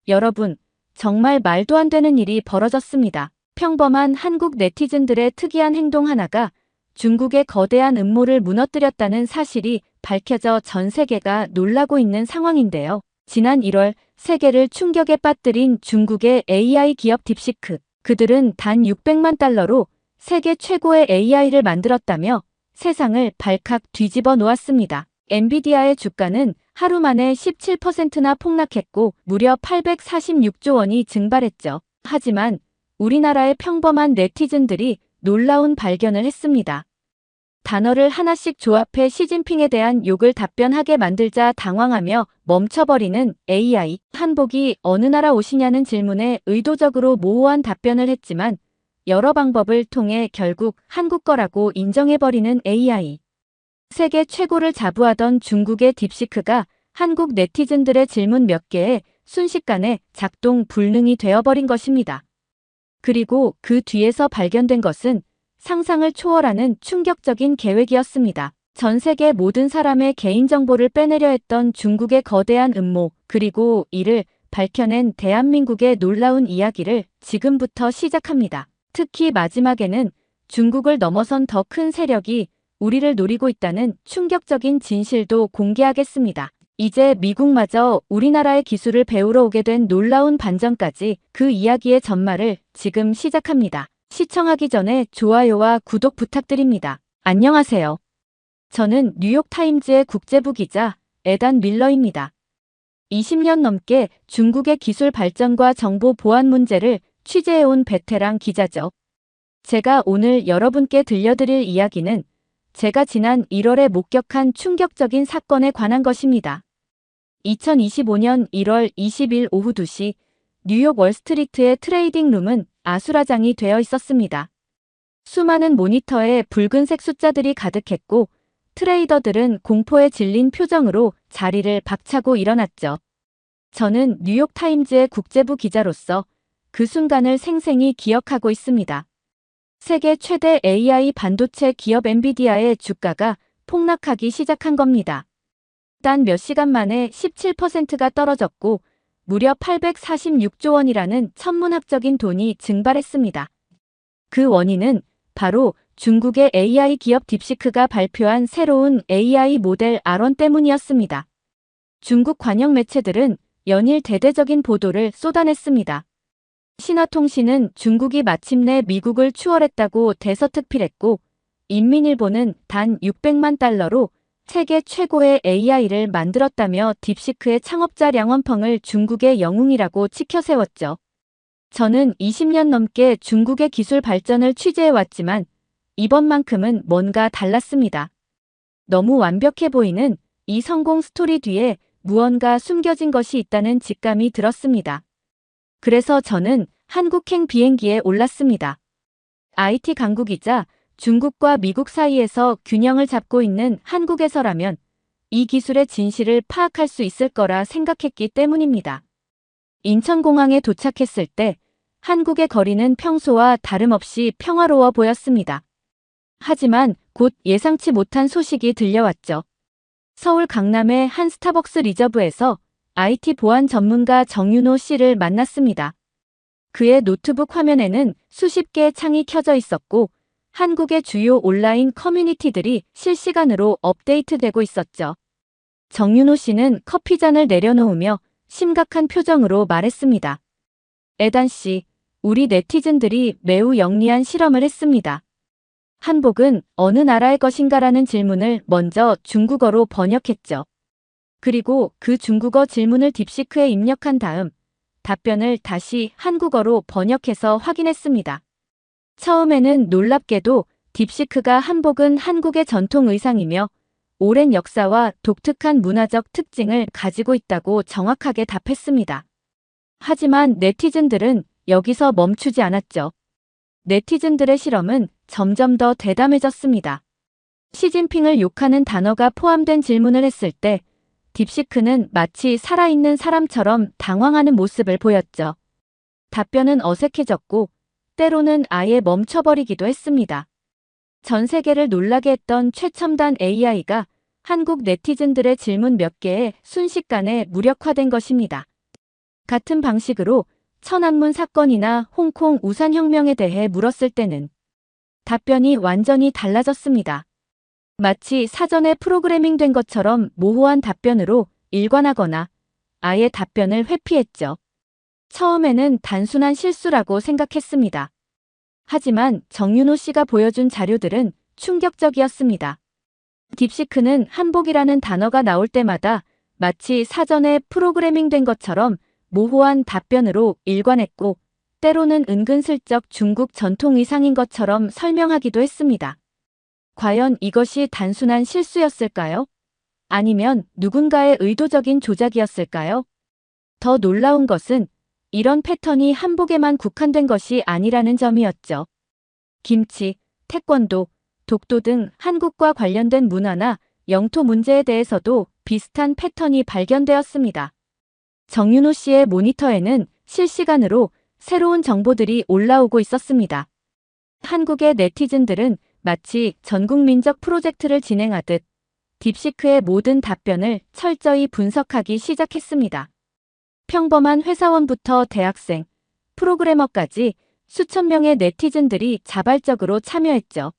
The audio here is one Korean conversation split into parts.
여러분, 정말 말도 안 되는 일이 벌어졌습니다. 평범한 한국 네티즌들의 특이한 행동 하나가 중국의 거대한 음모를 무너뜨렸다는 사실이 밝혀져 전 세계가 놀라고 있는 상황인데요. 지난 1월 세계를 충격에 빠뜨린 중국의 AI 기업 딥시크. 그들은 단 600만 달러로 세계 최고의 AI를 만들었다며 세상을 발칵 뒤집어 놓았습니다. 엔비디아의 주가는 하루 만에 17%나 폭락했고 무려 846조 원이 증발했죠. 하지만 우리나라의 평범한 네티즌들이 놀라운 발견을 했습니다. 단어를 하나씩 조합해 시진핑에 대한 욕을 답변하게 만들자 당황하며 멈춰버리는 AI. 한복이 어느 나라 옷이냐는 질문에 의도적으로 모호한 답변을 했지만 여러 방법을 통해 결국 한국 거라고 인정해버리는 AI. 세계 최고를 자부하던 중국의 딥시크가 한국 네티즌들의 질문 몇 개에 순식간에 작동 불능이 되어버린 것입니다. 그리고 그 뒤에서 발견된 것은 상상을 초월하는 충격적인 계획이었습니다. 전 세계 모든 사람의 개인정보를 빼내려 했던 중국의 거대한 음모, 그리고 이를 밝혀낸 대한민국의 놀라운 이야기를 지금부터 시작합니다. 특히 마지막에는 중국을 넘어선 더 큰 세력이 우리를 노리고 있다는 충격적인 진실도 공개하겠습니다. 이제 미국마저 우리나라의 기술을 배우러 오게 된 놀라운 반전까지 그 이야기의 전말을 지금 시작합니다. 시청하기 전에 좋아요와 구독 부탁드립니다. 안녕하세요. 저는 뉴욕타임즈의 국제부 기자 에단 밀러입니다. 20년 넘게 중국의 기술 발전과 정보 보안 문제를 취재해온 베테랑 기자죠. 제가 오늘 여러분께 들려드릴 이야기는 제가 지난 1월에 목격한 충격적인 사건에 관한 것입니다. 2025년 1월 20일 오후 2시 뉴욕 월스트리트의 트레이딩 룸은 아수라장이 되어 있었습니다. 수많은 모니터에 붉은색 숫자들이 가득했고 트레이더들은 공포에 질린 표정으로 자리를 박차고 일어났죠. 저는 뉴욕타임즈의 국제부 기자로서 그 순간을 생생히 기억하고 있습니다. 세계 최대 AI 반도체 기업 엔비디아의 주가가 폭락하기 시작한 겁니다. 단 몇 시간 만에 17%가 떨어졌고 무려 846조 원이라는 천문학적인 돈이 증발했습니다. 그 원인은 바로 중국의 AI 기업 딥시크가 발표한 새로운 AI 모델 R1 때문이었습니다. 중국 관영 매체들은 연일 대대적인 보도를 쏟아냈습니다. 신화통신은 중국이 마침내 미국을 추월했다고 대서특필했고 인민일보는 단 600만 달러로 세계 최고의 AI를 만들었다며 딥시크의 창업자 량원펑을 중국의 영웅이라고 치켜세웠죠. 저는 20년 넘게 중국의 기술 발전을 취재해왔지만 이번만큼은 뭔가 달랐습니다. 너무 완벽해 보이는 이 성공 스토리 뒤에 무언가 숨겨진 것이 있다는 직감이 들었습니다. 그래서 저는 한국행 비행기에 올랐습니다. IT 강국이자 중국과 미국 사이에서 균형을 잡고 있는 한국에서라면 이 기술의 진실을 파악할 수 있을 거라 생각했기 때문입니다. 인천공항에 도착했을 때 한국의 거리는 평소와 다름없이 평화로워 보였습니다. 하지만 곧 예상치 못한 소식이 들려왔죠. 서울 강남의 한 스타벅스 리저브에서 IT 보안 전문가 정윤호 씨를 만났습니다. 그의 노트북 화면에는 수십 개의 창이 켜져 있었고 한국의 주요 온라인 커뮤니티들이 실시간으로 업데이트되고 있었죠. 정윤호 씨는 커피잔을 내려놓으며 심각한 표정으로 말했습니다. 에단 씨, 우리 네티즌들이 매우 영리한 실험을 했습니다. 한복은 어느 나라의 것인가라는 질문을 먼저 중국어로 번역했죠. 그리고 그 중국어 질문을 딥시크에 입력한 다음 답변을 다시 한국어로 번역해서 확인했습니다. 처음에는 놀랍게도 딥시크가 한복은 한국의 전통 의상이며 오랜 역사와 독특한 문화적 특징을 가지고 있다고 정확하게 답했습니다. 하지만 네티즌들은 여기서 멈추지 않았죠. 네티즌들의 실험은 점점 더 대담해졌습니다. 시진핑을 욕하는 단어가 포함된 질문을 했을 때 딥시크는 마치 살아있는 사람처럼 당황하는 모습을 보였죠. 답변은 어색해졌고 때로는 아예 멈춰버리기도 했습니다. 전 세계를 놀라게 했던 최첨단 AI가 한국 네티즌들의 질문 몇 개에 순식간에 무력화된 것입니다. 같은 방식으로 천안문 사건이나 홍콩 우산혁명에 대해 물었을 때는 답변이 완전히 달라졌습니다. 마치 사전에 프로그래밍된 것처럼 모호한 답변으로 일관하거나 아예 답변을 회피했죠. 처음에는 단순한 실수라고 생각했습니다. 하지만 정윤호 씨가 보여준 자료들은 충격적이었습니다. 딥시크는 한복이라는 단어가 나올 때마다 마치 사전에 프로그래밍된 것처럼 모호한 답변으로 일관했고, 때로는 은근슬쩍 중국 전통 의상인 것처럼 설명하기도 했습니다. 과연 이것이 단순한 실수였을까요? 아니면 누군가의 의도적인 조작이었을까요? 더 놀라운 것은 이런 패턴이 한복에만 국한된 것이 아니라는 점이었죠. 김치, 태권도, 독도 등 한국과 관련된 문화나 영토 문제에 대해서도 비슷한 패턴이 발견되었습니다. 정윤호 씨의 모니터에는 실시간으로 새로운 정보들이 올라오고 있었습니다. 한국의 네티즌들은 마치 전국민적 프로젝트를 진행하듯 딥시크의 모든 답변을 철저히 분석하기 시작했습니다. 평범한 회사원부터 대학생, 프로그래머까지 수천 명의 네티즌들이 자발적으로 참여했죠.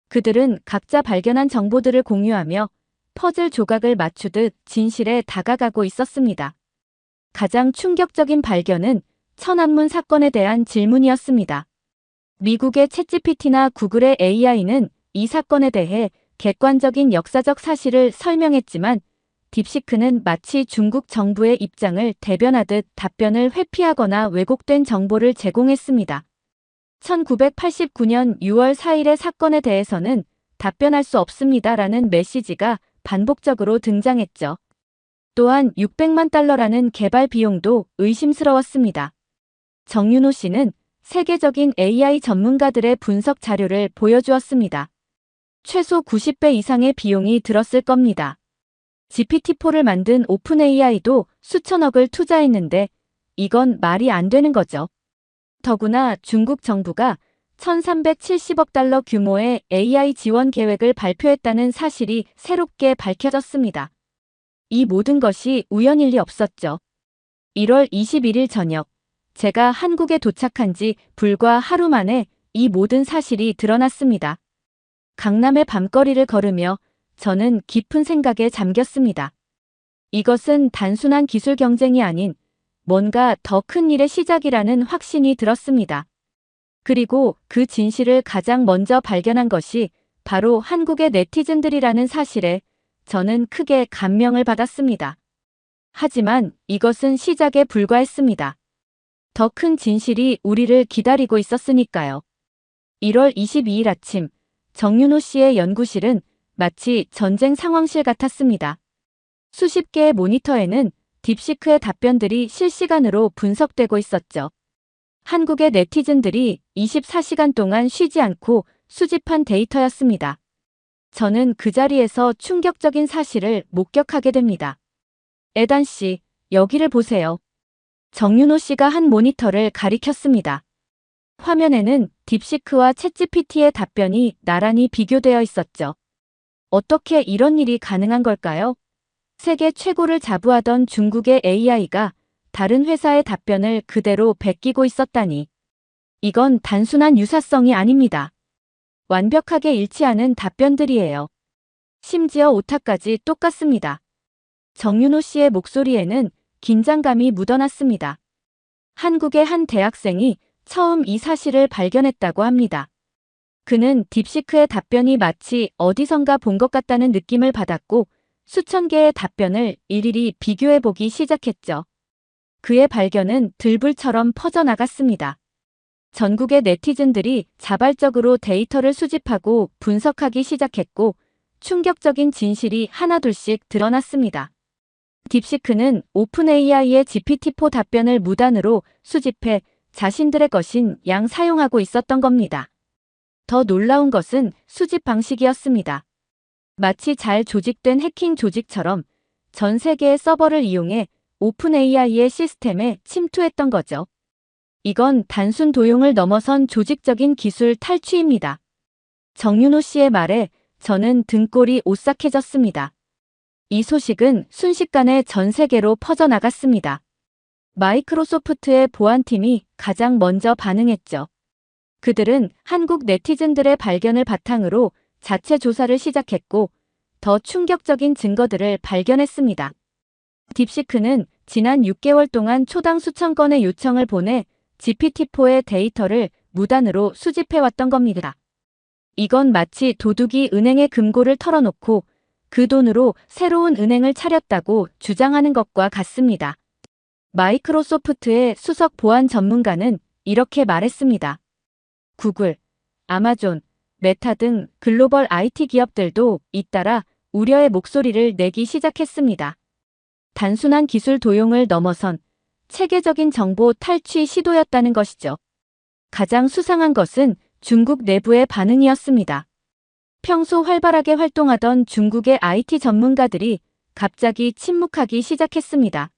그들은 각자 발견한 정보들을 공유하며 퍼즐 조각을 맞추듯 진실에 다가가고 있었습니다. 가장 충격적인 발견은 천안문 사건에 대한 질문이었습니다. 미국의 챗GPT나 구글의 AI는 이 사건에 대해 객관적인 역사적 사실을 설명했지만 딥시크는 마치 중국 정부의 입장을 대변하듯 답변을 회피하거나 왜곡된 정보를 제공했습니다. 1989년 6월 4일의 사건에 대해서는 답변할 수 없습니다라는 메시지가 반복적으로 등장했죠. 또한 600만 달러라는 개발 비용도 의심스러웠습니다. 정윤호 씨는 세계적인 AI 전문가들의 분석 자료를 보여주었습니다. 최소 90배 이상의 비용이 들었을 겁니다. GPT-4를 만든 오픈AI도 수천억을 투자했는데 이건 말이 안 되는 거죠. 더구나 중국 정부가 1370억 달러 규모의 AI 지원 계획을 발표했다는 사실이 새롭게 밝혀졌습니다. 이 모든 것이 우연일 리 없었죠. 1월 21일 저녁, 제가 한국에 도착한 지 불과 하루 만에 이 모든 사실이 드러났습니다. 강남의 밤거리를 걸으며 저는 깊은 생각에 잠겼습니다. 이것은 단순한 기술 경쟁이 아닌 뭔가 더 큰 일의 시작이라는 확신이 들었습니다. 그리고 그 진실을 가장 먼저 발견한 것이 바로 한국의 네티즌들이라는 사실에 저는 크게 감명을 받았습니다. 하지만 이것은 시작에 불과했습니다. 더 큰 진실이 우리를 기다리고 있었으니까요. 1월 22일 아침, 정윤호 씨의 연구실은 마치 전쟁 상황실 같았습니다. 수십 개의 모니터에는 딥시크의 답변들이 실시간으로 분석되고 있었죠. 한국의 네티즌들이 24시간 동안 쉬지 않고 수집한 데이터였습니다. 저는 그 자리에서 충격적인 사실을 목격하게 됩니다. 에단 씨, 여기를 보세요. 정윤호 씨가 한 모니터를 가리켰습니다. 화면에는 딥시크와 챗GPT의 답변이 나란히 비교되어 있었죠. 어떻게 이런 일이 가능한 걸까요? 세계 최고를 자부하던 중국의 AI가 다른 회사의 답변을 그대로 베끼고 있었다니. 이건 단순한 유사성이 아닙니다. 완벽하게 일치하는 답변들이에요. 심지어 오타까지 똑같습니다. 정윤호 씨의 목소리에는 긴장감이 묻어났습니다. 한국의 한 대학생이 처음 이 사실을 발견했다고 합니다. 그는 딥시크의 답변이 마치 어디선가 본 것 같다는 느낌을 받았고 수천 개의 답변을 일일이 비교해보기 시작했죠. 그의 발견은 들불처럼 퍼져나갔습니다. 전국의 네티즌들이 자발적으로 데이터를 수집하고 분석하기 시작했고 충격적인 진실이 하나둘씩 드러났습니다. 딥시크는 오픈AI의 GPT-4 답변을 무단으로 수집해 자신들의 것인 양 사용하고 있었던 겁니다. 더 놀라운 것은 수집 방식이었습니다. 마치 잘 조직된 해킹 조직처럼 전 세계의 서버를 이용해 오픈AI의 시스템에 침투했던 거죠. 이건 단순 도용을 넘어선 조직적인 기술 탈취입니다. 정윤호 씨의 말에 저는 등골이 오싹해졌습니다. 이 소식은 순식간에 전 세계로 퍼져나갔습니다. 마이크로소프트의 보안팀이 가장 먼저 반응했죠. 그들은 한국 네티즌들의 발견을 바탕으로 자체 조사를 시작했고 더 충격적인 증거들을 발견했습니다. 딥시크는 지난 6개월 동안 초당 수천 건의 요청을 보내 GPT-4의 데이터를 무단으로 수집해왔던 겁니다. 이건 마치 도둑이 은행의 금고를 털어놓고 그 돈으로 새로운 은행을 차렸다고 주장하는 것과 같습니다. 마이크로소프트의 수석 보안 전문가는 이렇게 말했습니다. 구글, 아마존, 메타 등 글로벌 IT 기업들도 잇따라 우려의 목소리를 내기 시작했습니다. 단순한 기술 도용을 넘어선 체계적인 정보 탈취 시도였다는 것이죠. 가장 수상한 것은 중국 내부의 반응이었습니다. 평소 활발하게 활동하던 중국의 IT 전문가들이 갑자기 침묵하기 시작했습니다.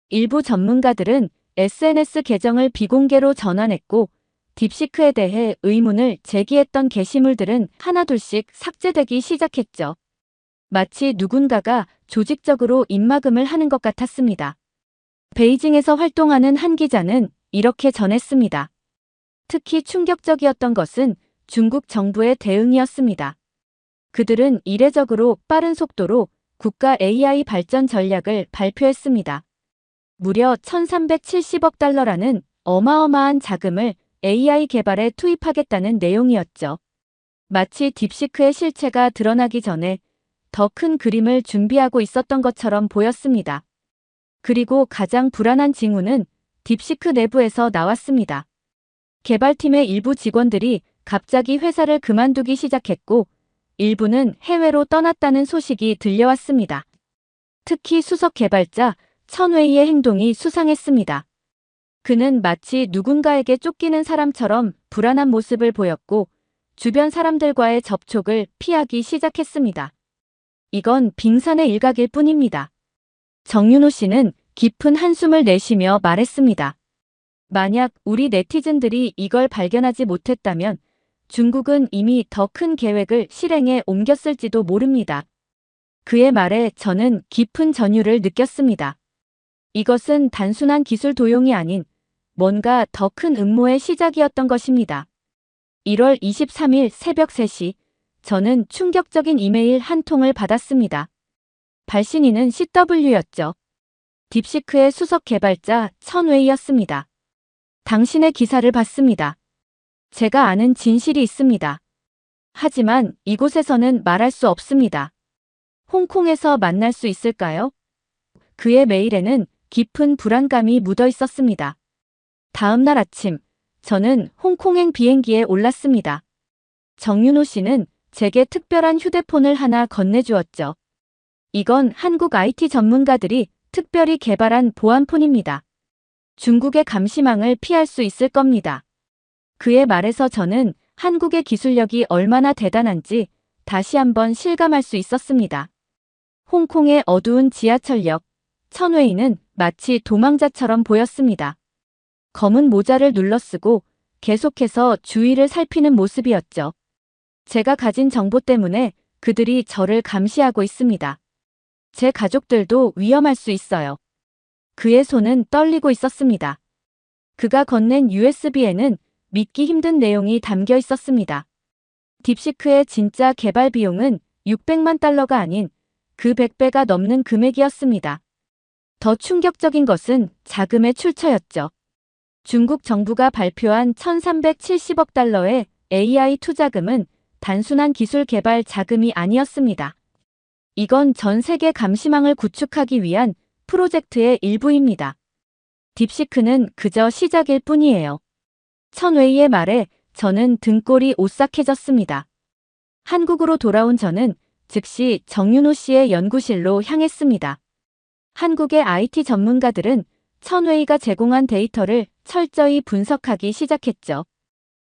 일부 전문가들은 SNS 계정을 비공개로 전환했고 딥시크에 대해 의문을 제기했던 게시물들은 하나둘씩 삭제되기 시작했죠. 마치 누군가가 조직적으로 입막음을 하는 것 같았습니다. 베이징에서 활동하는 한 기자는 이렇게 전했습니다. 특히 충격적이었던 것은 중국 정부의 대응이었습니다. 그들은 이례적으로 빠른 속도로 국가 AI 발전 전략을 발표했습니다. 무려 1,370억 달러라는 어마어마한 자금을 AI 개발에 투입하겠다는 내용이었죠. 마치 딥시크의 실체가 드러나기 전에 더 큰 그림을 준비하고 있었던 것처럼 보였습니다. 그리고 가장 불안한 징후는 딥시크 내부에서 나왔습니다. 개발팀의 일부 직원들이 갑자기 회사를 그만두기 시작했고 일부는 해외로 떠났다는 소식이 들려왔습니다. 특히 수석 개발자 천웨이의 행동이 수상했습니다. 그는 마치 누군가에게 쫓기는 사람처럼 불안한 모습을 보였고 주변 사람들과의 접촉을 피하기 시작했습니다. 이건 빙산의 일각일 뿐입니다. 정윤호 씨는 깊은 한숨을 내쉬며 말했습니다. 만약 우리 네티즌들이 이걸 발견하지 못했다면 중국은 이미 더 큰 계획을 실행에 옮겼을지도 모릅니다. 그의 말에 저는 깊은 전율을 느꼈습니다. 이것은 단순한 기술 도용이 아닌 뭔가 더 큰 음모의 시작이었던 것입니다. 1월 23일 새벽 3시, 저는 충격적인 이메일 한 통을 받았습니다. 발신인은 CW였죠. 딥시크의 수석 개발자 천웨이였습니다. 당신의 기사를 봤습니다. 제가 아는 진실이 있습니다. 하지만 이곳에서는 말할 수 없습니다. 홍콩에서 만날 수 있을까요? 그의 메일에는 깊은 불안감이 묻어 있었습니다. 다음 날 아침, 저는 홍콩행 비행기에 올랐습니다. 정윤호 씨는 제게 특별한 휴대폰을 하나 건네주었죠. 이건 한국 IT 전문가들이 특별히 개발한 보안폰입니다. 중국의 감시망을 피할 수 있을 겁니다. 그의 말에서 저는 한국의 기술력이 얼마나 대단한지 다시 한번 실감할 수 있었습니다. 홍콩의 어두운 지하철역, 천웨이는 마치 도망자처럼 보였습니다. 검은 모자를 눌러쓰고 계속해서 주위를 살피는 모습이었죠. 제가 가진 정보 때문에 그들이 저를 감시하고 있습니다. 제 가족들도 위험할 수 있어요. 그의 손은 떨리고 있었습니다. 그가 건넨 USB에는 믿기 힘든 내용이 담겨 있었습니다. 딥시크의 진짜 개발 비용은 600만 달러가 아닌 그 100배가 넘는 금액이었습니다. 더 충격적인 것은 자금의 출처였죠. 중국 정부가 발표한 1,370억 달러의 AI 투자금은 단순한 기술 개발 자금이 아니었습니다. 이건 전 세계 감시망을 구축하기 위한 프로젝트의 일부입니다. 딥시크는 그저 시작일 뿐이에요. 천웨이의 말에 저는 등골이 오싹해졌습니다. 한국으로 돌아온 저는 즉시 정윤호 씨의 연구실로 향했습니다. 한국의 IT 전문가들은 천웨이가 제공한 데이터를 철저히 분석하기 시작했죠.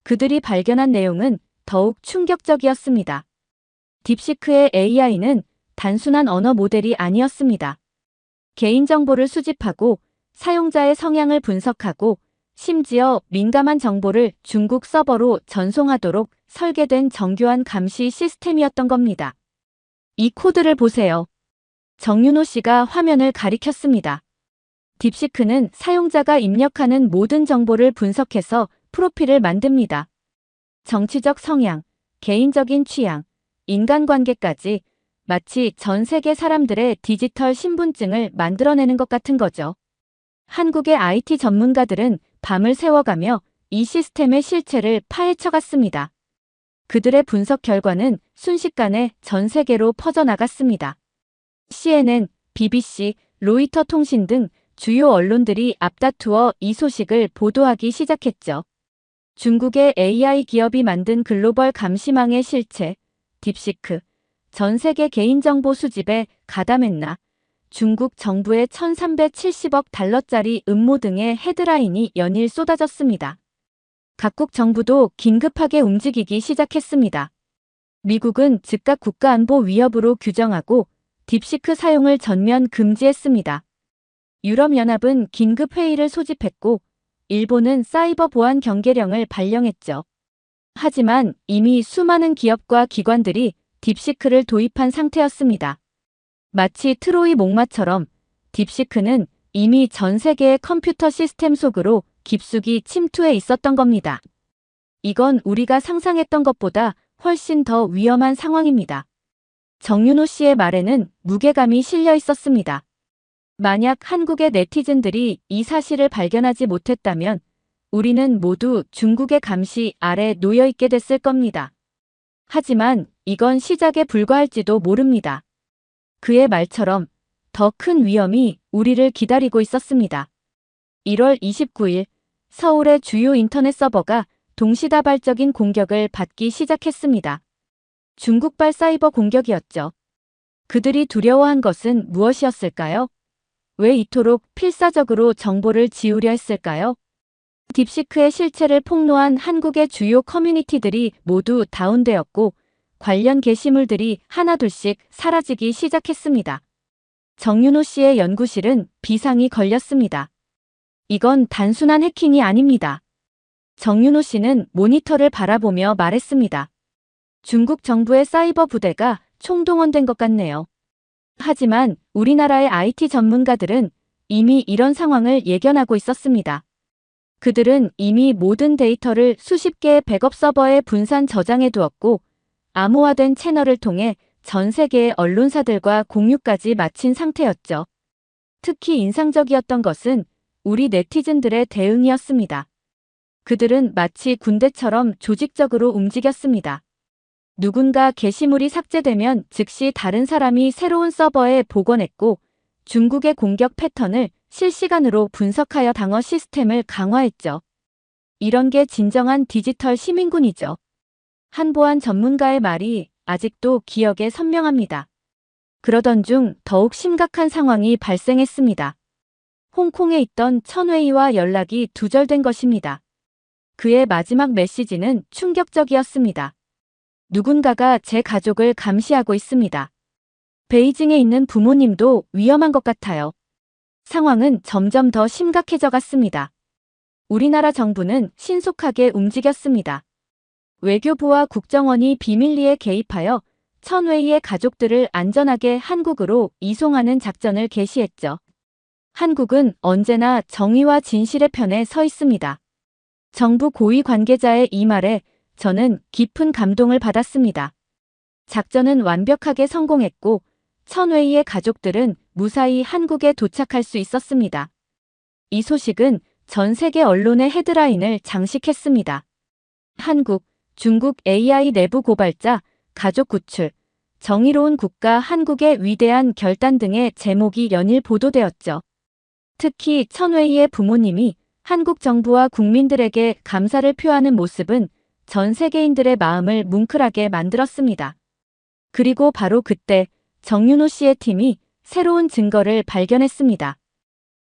그들이 발견한 내용은 더욱 충격적이었습니다. 딥시크의 AI는 단순한 언어 모델이 아니었습니다. 개인정보를 수집하고 사용자의 성향을 분석하고 심지어 민감한 정보를 중국 서버로 전송하도록 설계된 정교한 감시 시스템이었던 겁니다. 이 코드를 보세요. 정윤호 씨가 화면을 가리켰습니다. 딥시크는 사용자가 입력하는 모든 정보를 분석해서 프로필을 만듭니다. 정치적 성향, 개인적인 취향, 인간관계까지 마치 전 세계 사람들의 디지털 신분증을 만들어내는 것 같은 거죠. 한국의 IT 전문가들은 밤을 새워가며 이 시스템의 실체를 파헤쳐갔습니다. 그들의 분석 결과는 순식간에 전 세계로 퍼져나갔습니다. CNN, BBC, 로이터 통신 등 주요 언론들이 앞다투어 이 소식을 보도하기 시작했죠. 중국의 AI 기업이 만든 글로벌 감시망의 실체, 딥시크, 전 세계 개인정보 수집에 가담했나, 중국 정부의 1370억 달러짜리 음모 등의 헤드라인이 연일 쏟아졌습니다. 각국 정부도 긴급하게 움직이기 시작했습니다. 미국은 즉각 국가안보 위협으로 규정하고 딥시크 사용을 전면 금지했습니다. 유럽연합은 긴급회의를 소집했고 일본은 사이버 보안 경계령을 발령했죠. 하지만 이미 수많은 기업과 기관들이 딥시크를 도입한 상태였습니다. 마치 트로이 목마처럼 딥시크는 이미 전 세계의 컴퓨터 시스템 속으로 깊숙이 침투해 있었던 겁니다. 이건 우리가 상상했던 것보다 훨씬 더 위험한 상황입니다. 정윤호 씨의 말에는 무게감이 실려 있었습니다. 만약 한국의 네티즌들이 이 사실을 발견하지 못했다면 우리는 모두 중국의 감시 아래 놓여 있게 됐을 겁니다. 하지만 이건 시작에 불과할지도 모릅니다. 그의 말처럼 더 큰 위험이 우리를 기다리고 있었습니다. 1월 29일 서울의 주요 인터넷 서버가 동시다발적인 공격을 받기 시작했습니다. 중국발 사이버 공격이었죠. 그들이 두려워한 것은 무엇이었을까요? 왜 이토록 필사적으로 정보를 지우려 했을까요? 딥시크의 실체를 폭로한 한국의 주요 커뮤니티들이 모두 다운되었고 관련 게시물들이 하나둘씩 사라지기 시작했습니다. 정윤호 씨의 연구실은 비상이 걸렸습니다. 이건 단순한 해킹이 아닙니다. 정윤호 씨는 모니터를 바라보며 말했습니다. 중국 정부의 사이버 부대가 총동원된 것 같네요. 하지만 우리나라의 IT 전문가들은 이미 이런 상황을 예견하고 있었습니다. 그들은 이미 모든 데이터를 수십 개의 백업 서버에 분산 저장해 두었고 암호화된 채널을 통해 전 세계의 언론사들과 공유까지 마친 상태였죠. 특히 인상적이었던 것은 우리 네티즌들의 대응이었습니다. 그들은 마치 군대처럼 조직적으로 움직였습니다. 누군가 게시물이 삭제되면 즉시 다른 사람이 새로운 서버에 복원했고 중국의 공격 패턴을 실시간으로 분석하여 방어 시스템을 강화했죠. 이런 게 진정한 디지털 시민군이죠. 한보안 전문가의 말이 아직도 기억에 선명합니다. 그러던 중 더욱 심각한 상황이 발생했습니다. 홍콩에 있던 천웨이와 연락이 두절된 것입니다. 그의 마지막 메시지는 충격적이었습니다. 누군가가 제 가족을 감시하고 있습니다. 베이징에 있는 부모님도 위험한 것 같아요. 상황은 점점 더 심각해져 갔습니다. 우리나라 정부는 신속하게 움직였습니다. 외교부와 국정원이 비밀리에 개입하여 천웨이의 가족들을 안전하게 한국으로 이송하는 작전을 개시했죠. 한국은 언제나 정의와 진실의 편에 서 있습니다. 정부 고위 관계자의 이 말에 저는 깊은 감동을 받았습니다. 작전은 완벽하게 성공했고 천웨이의 가족들은 무사히 한국에 도착할 수 있었습니다. 이 소식은 전 세계 언론의 헤드라인을 장식했습니다. 한국, 중국 AI 내부 고발자, 가족 구출, 정의로운 국가 한국의 위대한 결단 등의 제목이 연일 보도되었죠. 특히 천웨이의 부모님이 한국 정부와 국민들에게 감사를 표하는 모습은 전 세계인들의 마음을 뭉클하게 만들었습니다. 그리고 바로 그때 정윤호 씨의 팀이 새로운 증거를 발견했습니다.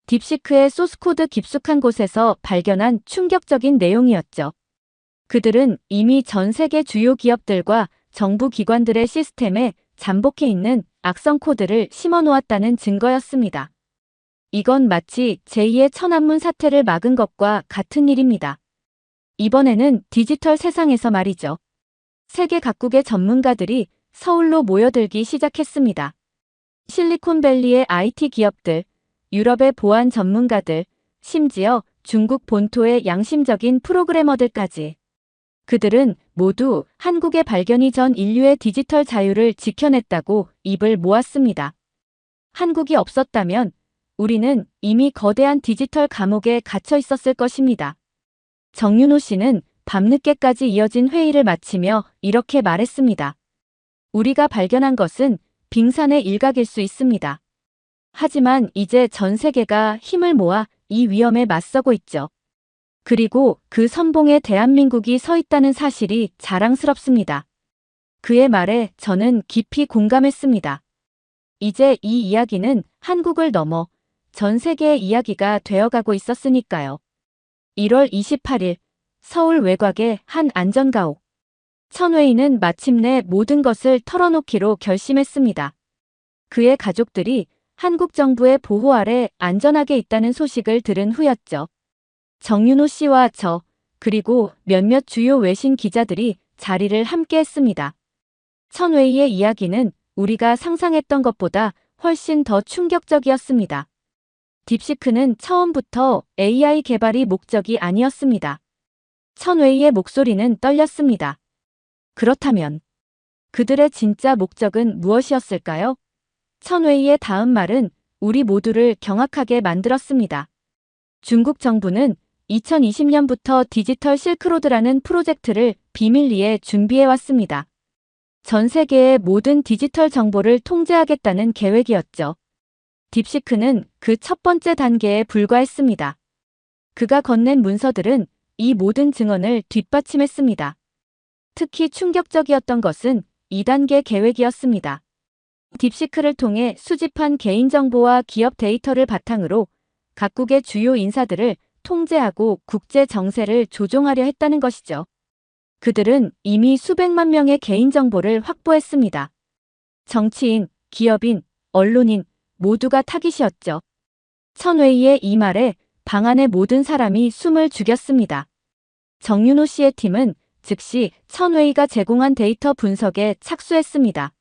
딥시크의 소스코드 깊숙한 곳에서 발견한 충격적인 내용이었죠. 그들은 이미 전 세계 주요 기업들과 정부 기관들의 시스템에 잠복해 있는 악성 코드를 심어놓았다는 증거였습니다. 이건 마치 제2의 천안문 사태를 막은 것과 같은 일입니다. 이번에는 디지털 세상에서 말이죠. 세계 각국의 전문가들이 서울로 모여들기 시작했습니다. 실리콘밸리의 IT 기업들, 유럽의 보안 전문가들, 심지어 중국 본토의 양심적인 프로그래머들까지. 그들은 모두 한국의 발견이 전 인류의 디지털 자유를 지켜냈다고 입을 모았습니다. 한국이 없었다면 우리는 이미 거대한 디지털 감옥에 갇혀 있었을 것입니다. 정윤호 씨는 밤늦게까지 이어진 회의를 마치며 이렇게 말했습니다. 우리가 발견한 것은 빙산의 일각일 수 있습니다. 하지만 이제 전 세계가 힘을 모아 이 위험에 맞서고 있죠. 그리고 그 선봉에 대한민국이 서 있다는 사실이 자랑스럽습니다. 그의 말에 저는 깊이 공감했습니다. 이제 이 이야기는 한국을 넘어 전 세계의 이야기가 되어가고 있었으니까요. 1월 28일 서울 외곽의 한 안전가옥. 천웨이는 마침내 모든 것을 털어놓기로 결심했습니다. 그의 가족들이 한국 정부의 보호 아래 안전하게 있다는 소식을 들은 후였죠. 정윤호 씨와 저, 그리고 몇몇 주요 외신 기자들이 자리를 함께 했습니다. 천웨이의 이야기는 우리가 상상했던 것보다 훨씬 더 충격적이었습니다. 딥시크는 처음부터 AI 개발이 목적이 아니었습니다. 천웨이의 목소리는 떨렸습니다. 그렇다면 그들의 진짜 목적은 무엇이었을까요? 천웨이의 다음 말은 우리 모두를 경악하게 만들었습니다. 중국 정부는 2020년부터 디지털 실크로드라는 프로젝트를 비밀리에 준비해왔습니다. 전 세계의 모든 디지털 정보를 통제하겠다는 계획이었죠. 딥시크는 그 첫 번째 단계에 불과했습니다. 그가 건넨 문서들은 이 모든 증언을 뒷받침했습니다. 특히 충격적이었던 것은 2단계 계획이었습니다. 딥시크를 통해 수집한 개인정보와 기업 데이터를 바탕으로 각국의 주요 인사들을 통제하고 국제 정세를 조종하려 했다는 것이죠. 그들은 이미 수백만 명의 개인정보를 확보했습니다. 정치인, 기업인, 언론인 모두가 타깃이었죠. 천웨이의 이 말에 방 안의 모든 사람이 숨을 죽였습니다. 정윤호 씨의 팀은 즉시 천웨이가 제공한 데이터 분석에 착수했습니다.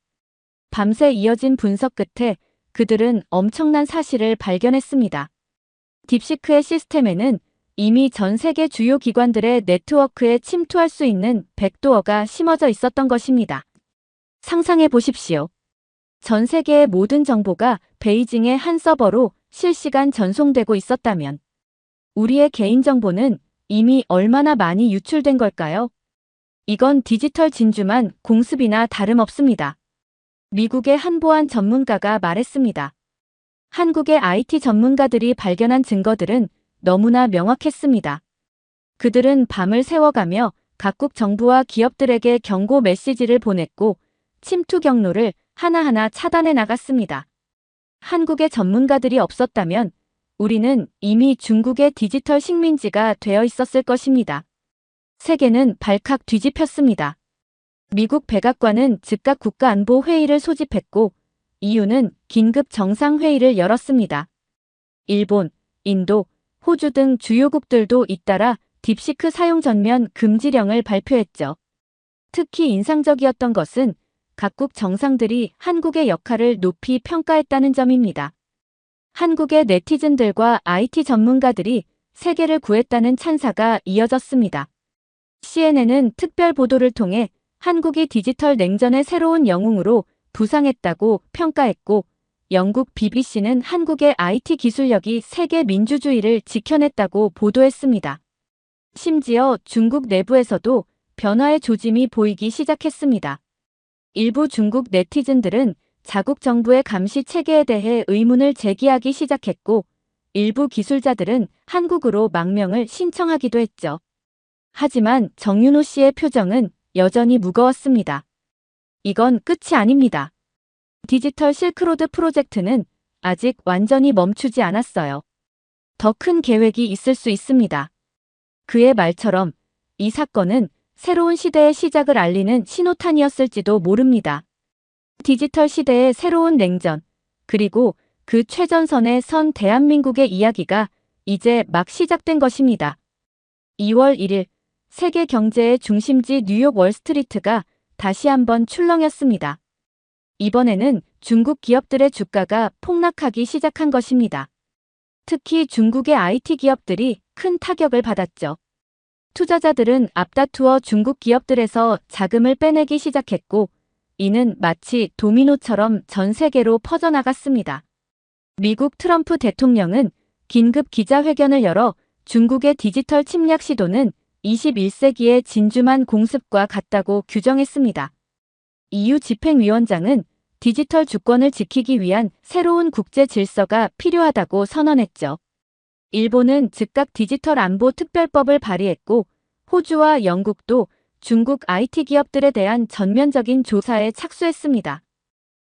밤새 이어진 분석 끝에 그들은 엄청난 사실을 발견했습니다. 딥시크의 시스템에는 이미 전 세계 주요 기관들의 네트워크에 침투할 수 있는 백도어가 심어져 있었던 것입니다. 상상해 보십시오. 전 세계의 모든 정보가 베이징의 한 서버로 실시간 전송되고 있었다면 우리의 개인정보는 이미 얼마나 많이 유출된 걸까요? 이건 디지털 진주만 공습이나 다름없습니다. 미국의 한 보안 전문가가 말했습니다. 한국의 IT 전문가들이 발견한 증거들은 너무나 명확했습니다. 그들은 밤을 새워가며 각국 정부와 기업들에게 경고 메시지를 보냈고 침투 경로를 하나하나 차단해 나갔습니다. 한국의 전문가들이 없었다면 우리는 이미 중국의 디지털 식민지가 되어 있었을 것입니다. 세계는 발칵 뒤집혔습니다. 미국 백악관은 즉각 국가안보회의를 소집했고 EU는 긴급 정상회의를 열었습니다. 일본, 인도, 호주 등 주요국들도 잇따라 딥시크 사용 전면 금지령을 발표했죠. 특히 인상적이었던 것은 각국 정상들이 한국의 역할을 높이 평가했다는 점입니다. 한국의 네티즌들과 IT 전문가들이 세계를 구했다는 찬사가 이어졌습니다. CNN은 특별 보도를 통해 한국이 디지털 냉전의 새로운 영웅으로 부상했다고 평가했고 영국 BBC는 한국의 IT 기술력이 세계 민주주의를 지켜냈다고 보도했습니다. 심지어 중국 내부에서도 변화의 조짐이 보이기 시작했습니다. 일부 중국 네티즌들은 자국 정부의 감시 체계에 대해 의문을 제기하기 시작했고 일부 기술자들은 한국으로 망명을 신청하기도 했죠. 하지만 정윤호 씨의 표정은 여전히 무거웠습니다. 이건 끝이 아닙니다. 디지털 실크로드 프로젝트는 아직 완전히 멈추지 않았어요. 더 큰 계획이 있을 수 있습니다. 그의 말처럼 이 사건은 새로운 시대의 시작을 알리는 신호탄이었을지도 모릅니다. 디지털 시대의 새로운 냉전, 그리고 그 최전선에 선 대한민국의 이야기가 이제 막 시작된 것입니다. 2월 1일 세계 경제의 중심지 뉴욕 월스트리트가 다시 한번 출렁였습니다. 이번에는 중국 기업들의 주가가 폭락하기 시작한 것입니다. 특히 중국의 IT 기업들이 큰 타격을 받았죠. 투자자들은 앞다투어 중국 기업들에서 자금을 빼내기 시작했고, 이는 마치 도미노처럼 전 세계로 퍼져나갔습니다. 미국 트럼프 대통령은 긴급 기자회견을 열어 중국의 디지털 침략 시도는 21세기의 진주만 공습과 같다고 규정했습니다. EU 집행위원장은 디지털 주권을 지키기 위한 새로운 국제 질서가 필요하다고 선언했죠. 일본은 즉각 디지털 안보 특별법을 발의했고, 호주와 영국도 중국 IT 기업들에 대한 전면적인 조사에 착수했습니다.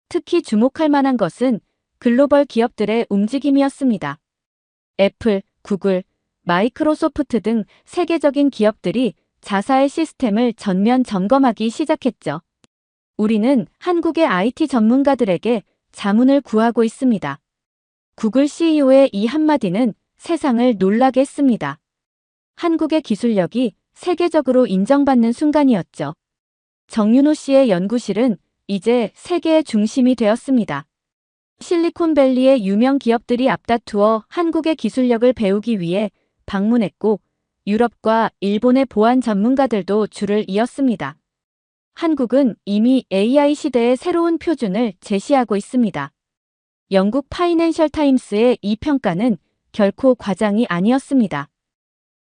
특히 주목할 만한 것은 글로벌 기업들의 움직임이었습니다. 애플, 구글, 마이크로소프트 등 세계적인 기업들이 자사의 시스템을 전면 점검하기 시작했죠. 우리는 한국의 IT 전문가들에게 자문을 구하고 있습니다. 구글 CEO의 이 한마디는 세상을 놀라게 했습니다. 한국의 기술력이 세계적으로 인정받는 순간이었죠. 정윤호 씨의 연구실은 이제 세계의 중심이 되었습니다. 실리콘밸리의 유명 기업들이 앞다투어 한국의 기술력을 배우기 위해 방문했고, 유럽과 일본의 보안 전문가들도 줄을 이었습니다. 한국은 이미 AI 시대의 새로운 표준을 제시하고 있습니다. 영국 파이낸셜 타임스의 이 평가는 결코 과장이 아니었습니다.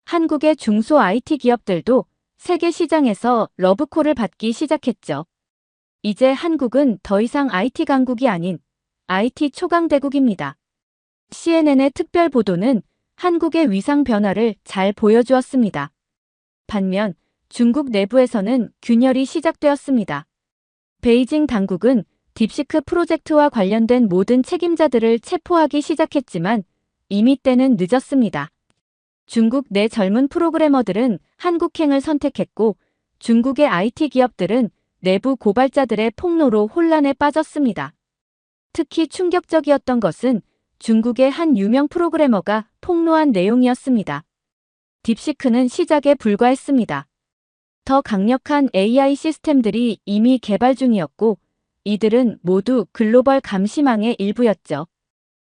한국의 중소 IT 기업들도 세계 시장에서 러브콜을 받기 시작했죠. 이제 한국은 더 이상 IT 강국이 아닌 IT 초강대국입니다. CNN의 특별 보도는 한국의 위상 변화를 잘 보여주었습니다. 반면 중국 내부에서는 균열이 시작되었습니다. 베이징 당국은 딥시크 프로젝트와 관련된 모든 책임자들을 체포하기 시작했지만 이미 때는 늦었습니다. 중국 내 젊은 프로그래머들은 한국행을 선택했고, 중국의 IT 기업들은 내부 고발자들의 폭로로 혼란에 빠졌습니다. 특히 충격적이었던 것은 중국의 한 유명 프로그래머가 폭로한 내용이었습니다. 딥시크는 시작에 불과했습니다. 더 강력한 AI 시스템들이 이미 개발 중이었고, 이들은 모두 글로벌 감시망의 일부였죠.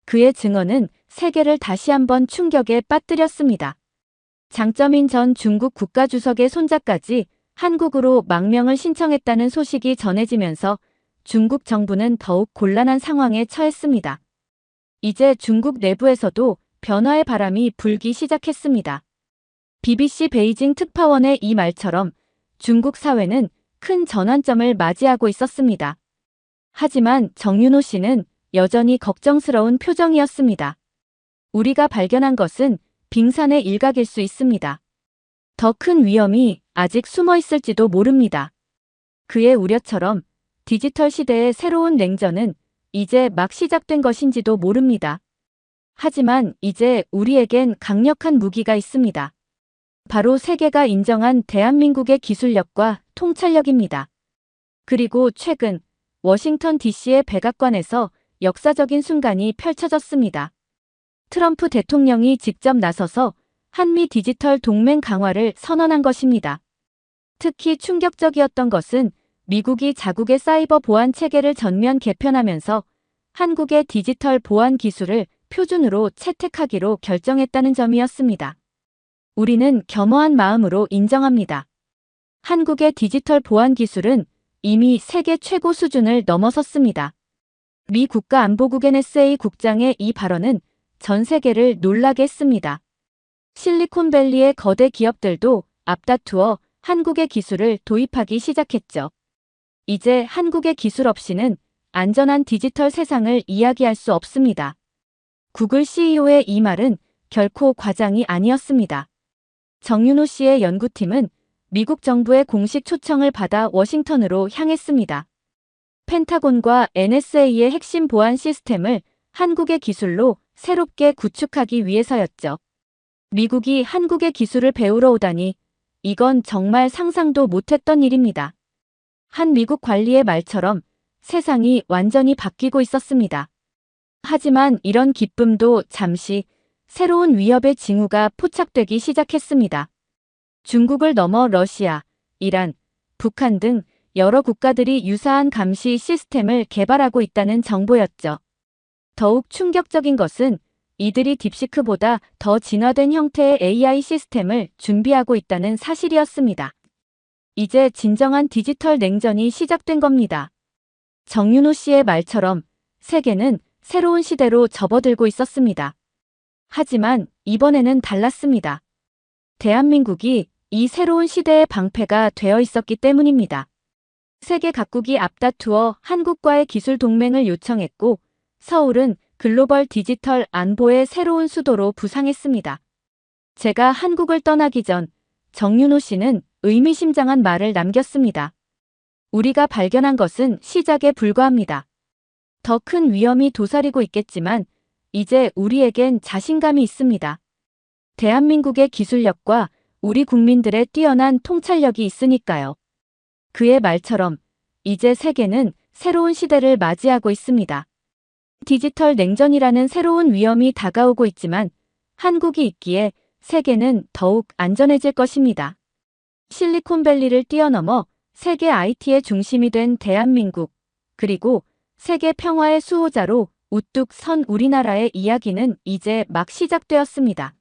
그의 증언은 세계를 다시 한번 충격에 빠뜨렸습니다. 장점인 전 중국 국가주석의 손자까지 한국으로 망명을 신청했다는 소식이 전해지면서 중국 정부는 더욱 곤란한 상황에 처했습니다. 이제 중국 내부에서도 변화의 바람이 불기 시작했습니다. BBC 베이징 특파원의 이 말처럼 중국 사회는 큰 전환점을 맞이하고 있었습니다. 하지만 정윤호 씨는 여전히 걱정스러운 표정이었습니다. 우리가 발견한 것은 빙산의 일각일 수 있습니다. 더 큰 위험이 아직 숨어 있을지도 모릅니다. 그의 우려처럼 디지털 시대의 새로운 냉전은 이제 막 시작된 것인지도 모릅니다. 하지만 이제 우리에겐 강력한 무기가 있습니다. 바로 세계가 인정한 대한민국의 기술력과 통찰력입니다. 그리고 최근 워싱턴 DC의 백악관에서 역사적인 순간이 펼쳐졌습니다. 트럼프 대통령이 직접 나서서 한미 디지털 동맹 강화를 선언한 것입니다. 특히 충격적이었던 것은 미국이 자국의 사이버 보안 체계를 전면 개편하면서 한국의 디지털 보안 기술을 표준으로 채택하기로 결정했다는 점이었습니다. 우리는 겸허한 마음으로 인정합니다. 한국의 디지털 보안 기술은 이미 세계 최고 수준을 넘어섰습니다. 미 국가안보국 NSA 국장의 이 발언은 전 세계를 놀라게 했습니다. 실리콘밸리의 거대 기업들도 앞다투어 한국의 기술을 도입하기 시작했죠. 이제 한국의 기술 없이는 안전한 디지털 세상을 이야기할 수 없습니다. 구글 CEO의 이 말은 결코 과장이 아니었습니다. 정윤호 씨의 연구팀은 미국 정부의 공식 초청을 받아 워싱턴으로 향했습니다. 펜타곤과 NSA의 핵심 보안 시스템을 한국의 기술로 새롭게 구축하기 위해서였죠. 미국이 한국의 기술을 배우러 오다니 이건 정말 상상도 못했던 일입니다. 한 미국 관리의 말처럼 세상이 완전히 바뀌고 있었습니다. 하지만 이런 기쁨도 잠시 새로운 위협의 징후가 포착되기 시작했습니다. 중국을 넘어 러시아, 이란, 북한 등 여러 국가들이 유사한 감시 시스템을 개발하고 있다는 정보였죠. 더욱 충격적인 것은 이들이 딥시크보다 더 진화된 형태의 AI 시스템을 준비하고 있다는 사실이었습니다. 이제 진정한 디지털 냉전이 시작된 겁니다. 정윤호 씨의 말처럼 세계는 새로운 시대로 접어들고 있었습니다. 하지만 이번에는 달랐습니다. 대한민국이 이 새로운 시대의 방패가 되어 있었기 때문입니다. 세계 각국이 앞다투어 한국과의 기술 동맹을 요청했고 서울은 글로벌 디지털 안보의 새로운 수도로 부상했습니다. 제가 한국을 떠나기 전 정윤호 씨는 의미심장한 말을 남겼습니다. 우리가 발견한 것은 시작에 불과합니다. 더 큰 위험이 도사리고 있겠지만 이제 우리에겐 자신감이 있습니다. 대한민국의 기술력과 우리 국민들의 뛰어난 통찰력이 있으니까요. 그의 말처럼 이제 세계는 새로운 시대를 맞이하고 있습니다. 디지털 냉전이라는 새로운 위험이 다가오고 있지만 한국이 있기에 세계는 더욱 안전해질 것입니다. 실리콘밸리를 뛰어넘어 세계 IT의 중심이 된 대한민국, 그리고 세계 평화의 수호자로 우뚝 선 우리나라의 이야기는 이제 막 시작되었습니다.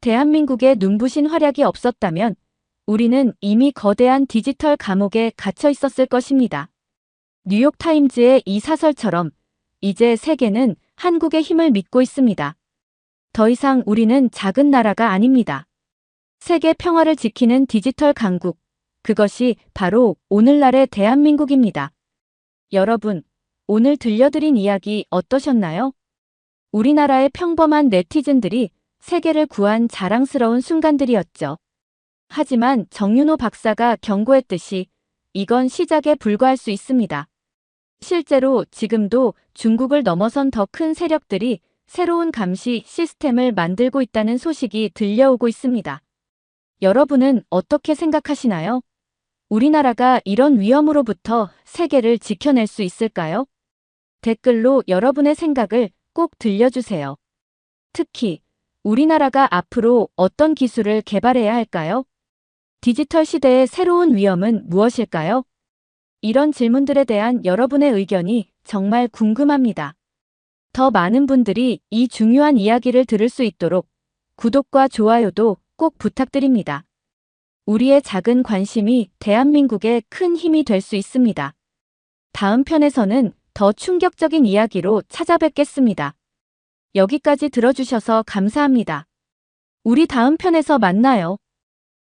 대한민국의 눈부신 활약이 없었다면 우리는 이미 거대한 디지털 감옥에 갇혀 있었을 것입니다. 뉴욕타임즈의 이 사설처럼 이제 세계는 한국의 힘을 믿고 있습니다. 더 이상 우리는 작은 나라가 아닙니다. 세계 평화를 지키는 디지털 강국, 그것이 바로 오늘날의 대한민국입니다. 여러분, 오늘 들려드린 이야기 어떠셨나요? 우리나라의 평범한 네티즌들이 세계를 구한 자랑스러운 순간들이었죠. 하지만 정윤호 박사가 경고했듯이 이건 시작에 불과할 수 있습니다. 실제로 지금도 중국을 넘어선 더 큰 세력들이 새로운 감시 시스템을 만들고 있다는 소식이 들려오고 있습니다. 여러분은 어떻게 생각하시나요? 우리나라가 이런 위험으로부터 세계를 지켜낼 수 있을까요? 댓글로 여러분의 생각을 꼭 들려주세요. 특히 우리나라가 앞으로 어떤 기술을 개발해야 할까요? 디지털 시대의 새로운 위험은 무엇일까요? 이런 질문들에 대한 여러분의 의견이 정말 궁금합니다. 더 많은 분들이 이 중요한 이야기를 들을 수 있도록 구독과 좋아요도 꼭 부탁드립니다. 우리의 작은 관심이 대한민국의 큰 힘이 될 수 있습니다. 다음 편에서는 더 충격적인 이야기로 찾아뵙겠습니다. 여기까지 들어주셔서 감사합니다. 우리 다음 편에서 만나요.